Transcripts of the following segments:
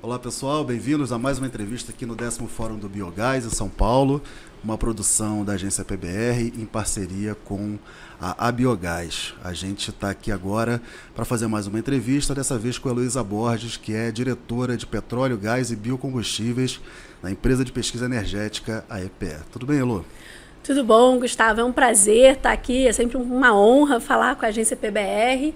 Olá pessoal, bem-vindos a mais uma entrevista aqui no 10º Fórum do Biogás em São Paulo, uma produção da agência PBR em parceria com a Biogás. A gente está aqui agora para fazer mais uma entrevista, dessa vez com a Heloísa Borges, que é diretora de Petróleo, Gás e Biocombustíveis da empresa de pesquisa energética, a EPE. Tudo bem, Elô? Tudo bom, Gustavo? É um prazer estar aqui, é sempre uma honra falar com a agência PBR.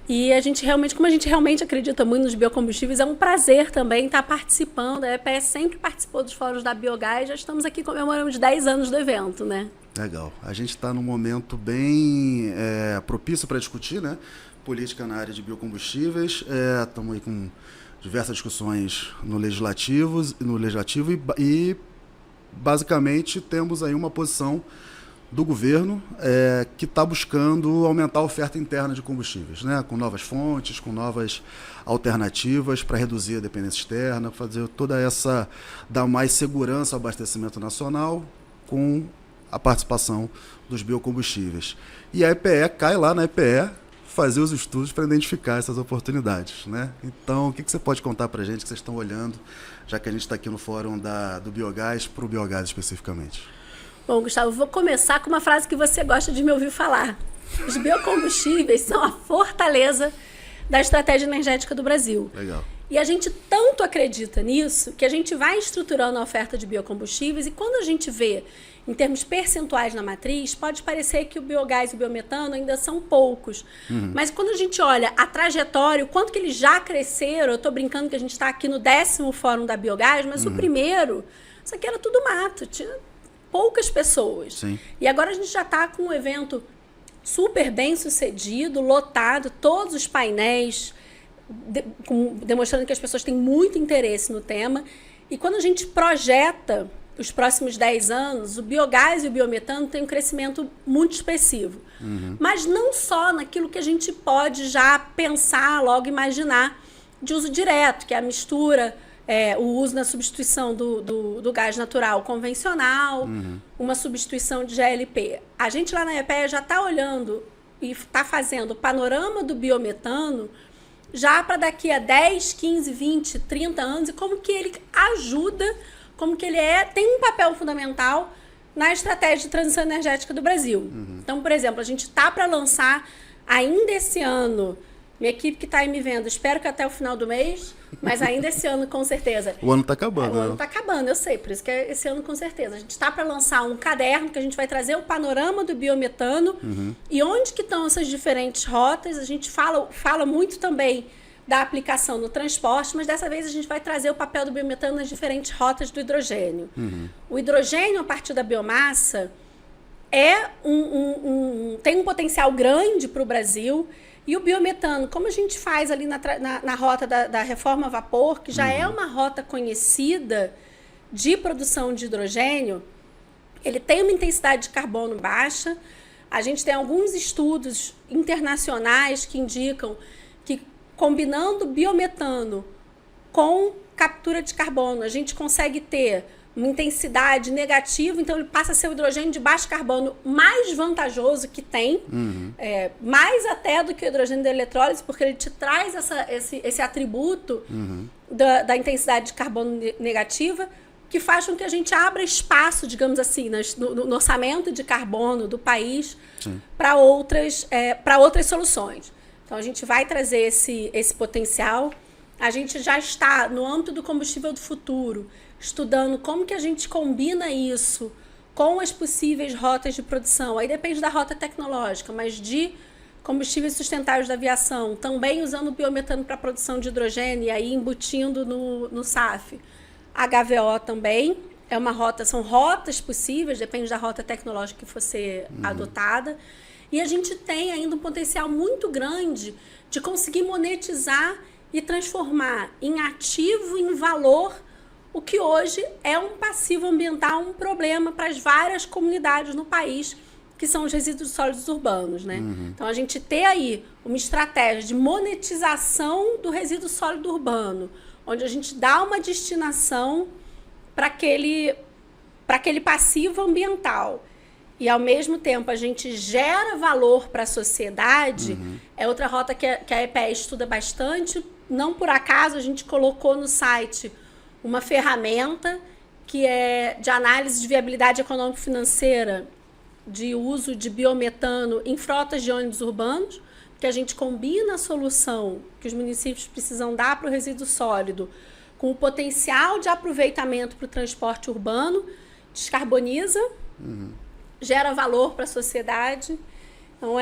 E como a gente realmente acredita muito nos biocombustíveis, é um prazer também estar participando. A EPE sempre participou dos fóruns da Biogás, já estamos aqui comemorando os 10 anos do evento, né? Legal. A gente está num momento bem propício para discutir, né? Política na área de biocombustíveis. Estamos aí com diversas discussões no legislativo e basicamente temos aí uma posição do governo que está buscando aumentar a oferta interna de combustíveis, né? Com novas fontes, com novas alternativas para reduzir a dependência externa, fazer dar mais segurança ao abastecimento nacional com a participação dos biocombustíveis. E a EPE cai lá na EPE fazer os estudos para identificar essas oportunidades, né? Então, o que você pode contar para a gente que vocês estão olhando, já que a gente está aqui no fórum do Biogás, para o Biogás especificamente? Bom, Gustavo, vou começar com uma frase que você gosta de me ouvir falar. Os biocombustíveis são a fortaleza da estratégia energética do Brasil. Legal. E a gente tanto acredita nisso que a gente vai estruturando a oferta de biocombustíveis e quando a gente vê em termos percentuais na matriz, pode parecer que o biogás e o biometano ainda são poucos. Mas quando a gente olha a trajetória, o quanto que eles já cresceram, eu estou brincando que a gente está aqui no 10º Fórum da Biogás, mas o primeiro, isso aqui era tudo mato, tinha poucas pessoas. Sim. E agora a gente já está com um evento super bem sucedido, lotado, todos os painéis, demonstrando que as pessoas têm muito interesse no tema. E quando a gente projeta os próximos 10 anos, o biogás e o biometano têm um crescimento muito expressivo. Mas não só naquilo que a gente pode já pensar, logo imaginar, de uso direto, que é a mistura, o uso na substituição do gás natural convencional, uma substituição de GLP. A gente lá na EPE já está olhando e está fazendo o panorama do biometano já para daqui a 10, 15, 20, 30 anos e como que ele ajuda, como que ele tem um papel fundamental na estratégia de transição energética do Brasil. Então, por exemplo, a gente está para lançar ainda esse ano, minha equipe que está aí me vendo, espero que até o final do mês, mas ainda esse ano com certeza. O ano está acabando. O ano está acabando, eu sei, por isso que é esse ano com certeza. A gente está para lançar um caderno que a gente vai trazer o panorama do biometano e onde que estão essas diferentes rotas. A gente fala muito também da aplicação no transporte, mas dessa vez a gente vai trazer o papel do biometano nas diferentes rotas do hidrogênio. O hidrogênio, a partir da biomassa, tem um potencial grande para o Brasil. E o biometano, como a gente faz ali na rota da reforma a vapor, que já é uma rota conhecida de produção de hidrogênio, ele tem uma intensidade de carbono baixa. A gente tem alguns estudos internacionais que indicam que combinando biometano com captura de carbono, a gente consegue ter uma intensidade negativa, então ele passa a ser o hidrogênio de baixo carbono mais vantajoso que tem, mais até do que o hidrogênio da eletrólise, porque ele te traz esse atributo da intensidade de carbono negativa, que faz com que a gente abra espaço, digamos assim, no orçamento de carbono do país para outras soluções. Então, a gente vai trazer esse potencial. A gente já está, no âmbito do combustível do futuro, estudando como que a gente combina isso com as possíveis rotas de produção. Aí depende da rota tecnológica, mas de combustíveis sustentáveis da aviação, também usando o biometano para a produção de hidrogênio e aí embutindo no SAF. HVO também é uma rota, são rotas possíveis, depende da rota tecnológica que for ser adotada. E a gente tem ainda um potencial muito grande de conseguir monetizar e transformar em ativo, em valor, o que hoje é um passivo ambiental, um problema para as várias comunidades no país, que são os resíduos sólidos urbanos, né? Então, a gente ter aí uma estratégia de monetização do resíduo sólido urbano, onde a gente dá uma destinação para aquele passivo ambiental e, ao mesmo tempo, a gente gera valor para a sociedade, é outra rota que a EPE estuda bastante, não por acaso a gente colocou no site uma ferramenta que é de análise de viabilidade econômico-financeira de uso de biometano em frotas de ônibus urbanos, que a gente combina a solução que os municípios precisam dar para o resíduo sólido com o potencial de aproveitamento para o transporte urbano, descarboniza, gera valor para a sociedade. Então,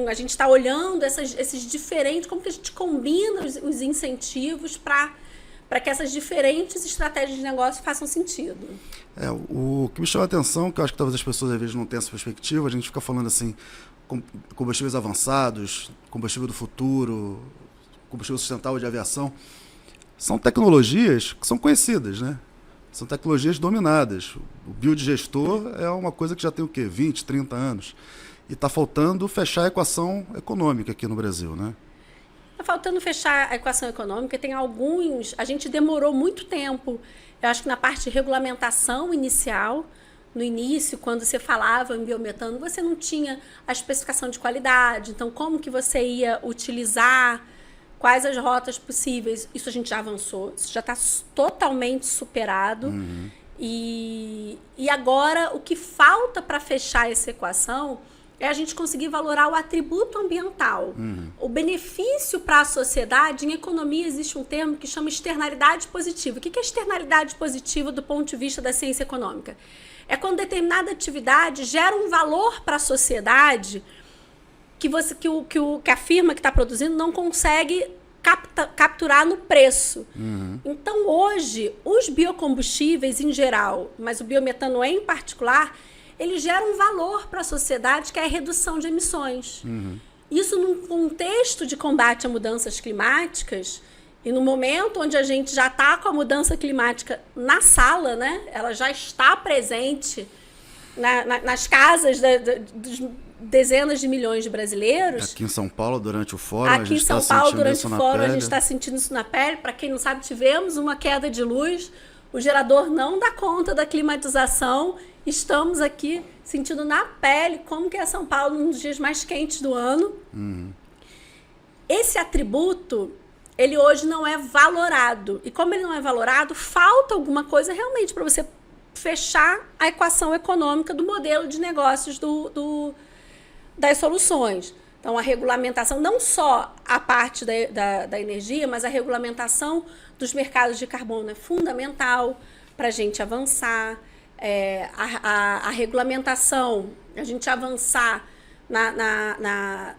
a gente está olhando esses diferentes, como que a gente combina os incentivos para que essas diferentes estratégias de negócio façam sentido. O que me chama a atenção, que eu acho que talvez as pessoas às vezes não tenham essa perspectiva, a gente fica falando assim, combustíveis avançados, combustível do futuro, combustível sustentável de aviação, são tecnologias que são conhecidas, né? São tecnologias dominadas. O biodigestor é uma coisa que já tem o quê? 20, 30 anos. E está faltando fechar a equação econômica aqui no Brasil, né? Está faltando fechar a equação econômica. Tem alguns... A gente demorou muito tempo. Eu acho que na parte de regulamentação inicial, no início, quando você falava em biometano, você não tinha a especificação de qualidade. Então, como que você ia utilizar, quais as rotas possíveis? Isso a gente já avançou, isso já está totalmente superado. E agora, o que falta para fechar essa equação é a gente conseguir valorar o atributo ambiental. O benefício para a sociedade. Em economia existe um termo que chama externalidade positiva. O que é externalidade positiva do ponto de vista da ciência econômica? É quando determinada atividade gera um valor para a sociedade que a firma que está produzindo não consegue capturar no preço. Então, hoje, os biocombustíveis em geral, mas o biometano em particular, ele gera um valor para a sociedade, que é a redução de emissões. Isso num contexto de combate a mudanças climáticas, e no momento onde a gente já está com a mudança climática na sala, né? Ela já está presente nas casas dos dezenas de milhões de brasileiros. Aqui em São Paulo, durante o fórum, aqui em São Paulo, durante o fórum, a gente está sentindo isso na pele. Para quem não sabe, tivemos uma queda de luz, o gerador não dá conta da climatização. Estamos aqui sentindo na pele como que é São Paulo nos dias mais quentes do ano. Esse atributo, ele hoje não é valorado. E como ele não é valorado, falta alguma coisa realmente para você fechar a equação econômica do modelo de negócios das soluções. Então, a regulamentação, não só a parte da energia, mas a regulamentação dos mercados de carbono é fundamental para a gente avançar. A regulamentação, a gente avançar na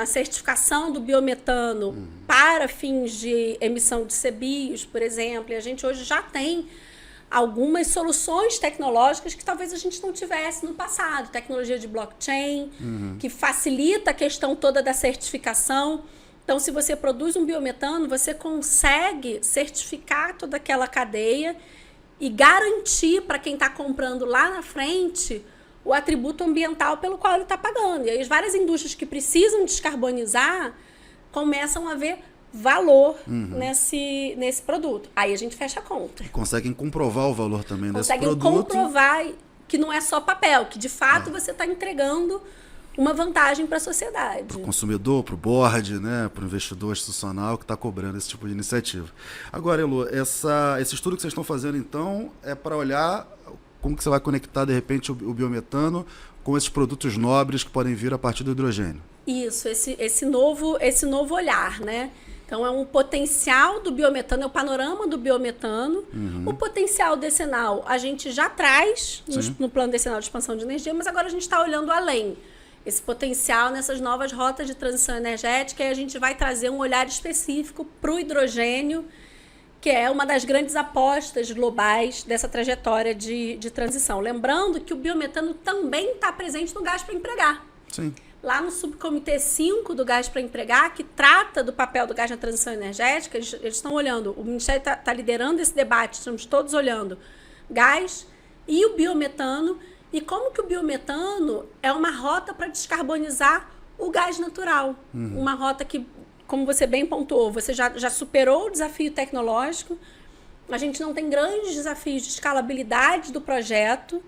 certificação do biometano para fins de emissão de CBIOS, por exemplo. E a gente hoje já tem algumas soluções tecnológicas que talvez a gente não tivesse no passado. Tecnologia de blockchain, que facilita a questão toda da certificação. Então, se você produz um biometano, você consegue certificar toda aquela cadeia e garantir para quem está comprando lá na frente o atributo ambiental pelo qual ele está pagando. E aí as várias indústrias que precisam descarbonizar começam a ver valor nesse produto. Aí a gente fecha a conta. E conseguem comprovar o valor também desse produto. Conseguem comprovar que não é só papel, que de fato você está entregando uma vantagem para a sociedade. Para o consumidor, para o board, né, para o investidor institucional que está cobrando esse tipo de iniciativa. Agora, Elo, esse estudo que vocês estão fazendo, então, é para olhar como que você vai conectar, de repente, o biometano com esses produtos nobres que podem vir a partir do hidrogênio. Isso, esse novo olhar, né? Então, é um potencial do biometano, é o panorama do biometano. O potencial decenal a gente já traz no plano decenal de expansão de energia, mas agora a gente está olhando além. Esse potencial nessas novas rotas de transição energética, e a gente vai trazer um olhar específico para o hidrogênio, que é uma das grandes apostas globais dessa trajetória de transição. Lembrando que o biometano também está presente no gás para empregar. Sim. Lá no subcomitê 5 do gás para empregar, que trata do papel do gás na transição energética, eles estão olhando, o Ministério está liderando esse debate, estamos todos olhando gás e o biometano, e como que o biometano é uma rota para descarbonizar o gás natural. Uma rota que, como você bem pontuou, você já superou o desafio tecnológico, a gente não tem grandes desafios de escalabilidade do projeto,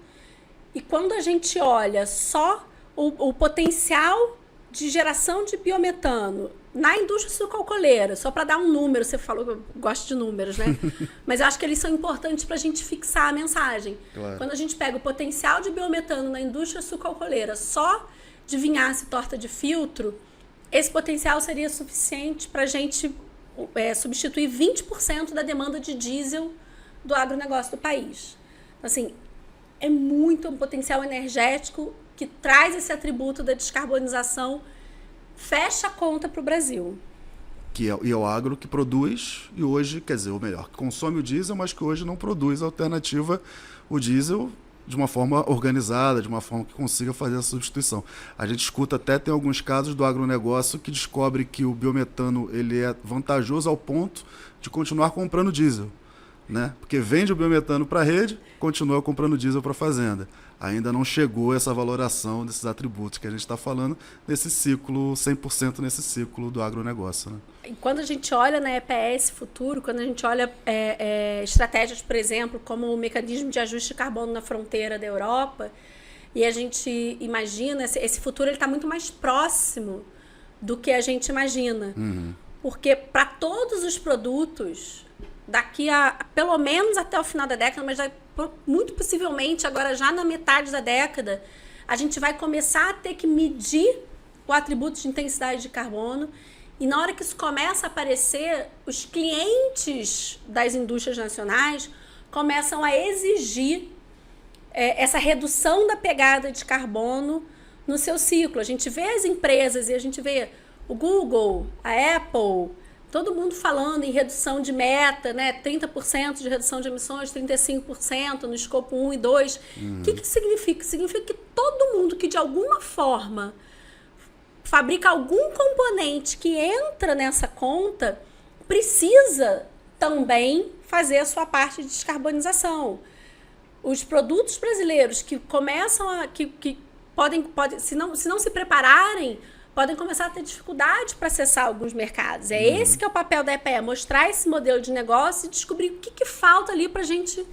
e quando a gente olha só o potencial de geração de biometano na indústria sucroalcooleira, só para dar um número, você falou que eu gosto de números, né? Mas eu acho que eles são importantes para a gente fixar a mensagem. Claro. Quando a gente pega o potencial de biometano na indústria sucroalcooleira só de vinhaça e torta de filtro, esse potencial seria suficiente para a gente substituir 20% da demanda de diesel do agronegócio do país. Assim, é muito um potencial energético que traz esse atributo da descarbonização, fecha a conta para o Brasil. E é o agro que produz e hoje, quer dizer, ou melhor, que consome o diesel, mas que hoje não produz a alternativa, o diesel, de uma forma organizada, de uma forma que consiga fazer a substituição. A gente escuta até, tem alguns casos do agronegócio que descobre que o biometano ele é vantajoso ao ponto de continuar comprando diesel, né? Porque vende o biometano para a rede, continua comprando diesel para a fazenda. Ainda não chegou essa valoração desses atributos que a gente está falando nesse ciclo, 100% nesse ciclo do agronegócio, né? E quando a gente olha na EPS futuro, quando a gente olha estratégias, por exemplo, como o mecanismo de ajuste de carbono na fronteira da Europa, e a gente imagina, esse futuro está muito mais próximo do que a gente imagina. Uhum. Porque para todos os produtos, daqui a pelo menos até o final da década, mas muito possivelmente agora já na metade da década, a gente vai começar a ter que medir o atributo de intensidade de carbono. E na hora que isso começa a aparecer, os clientes das indústrias nacionais começam a exigir essa redução da pegada de carbono no seu ciclo. A gente vê as empresas e a gente vê o Google, a Apple, todo mundo falando em redução de meta, né? 30% de redução de emissões, 35% no escopo 1 e 2. O que significa? Significa que todo mundo que de alguma forma fabrica algum componente que entra nessa conta precisa também fazer a sua parte de descarbonização. Os produtos brasileiros que começam a... que podem se não se prepararem, podem começar a ter dificuldade para acessar alguns mercados. Esse que é o papel da EPE, mostrar esse modelo de negócio e descobrir o que falta ali para a gente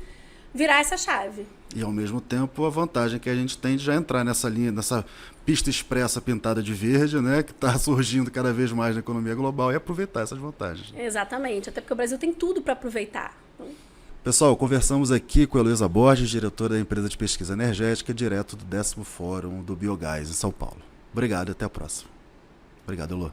virar essa chave. E, ao mesmo tempo, a vantagem que a gente tem de já entrar nessa linha, nessa pista expressa pintada de verde, né, que está surgindo cada vez mais na economia global, e aproveitar essas vantagens. Exatamente, até porque o Brasil tem tudo para aproveitar. Pessoal, conversamos aqui com a Heloísa Borges, diretora da empresa de pesquisa energética, direto do 10º Fórum do Biogás, em São Paulo. Obrigado e até a próxima. Obrigado, Elô.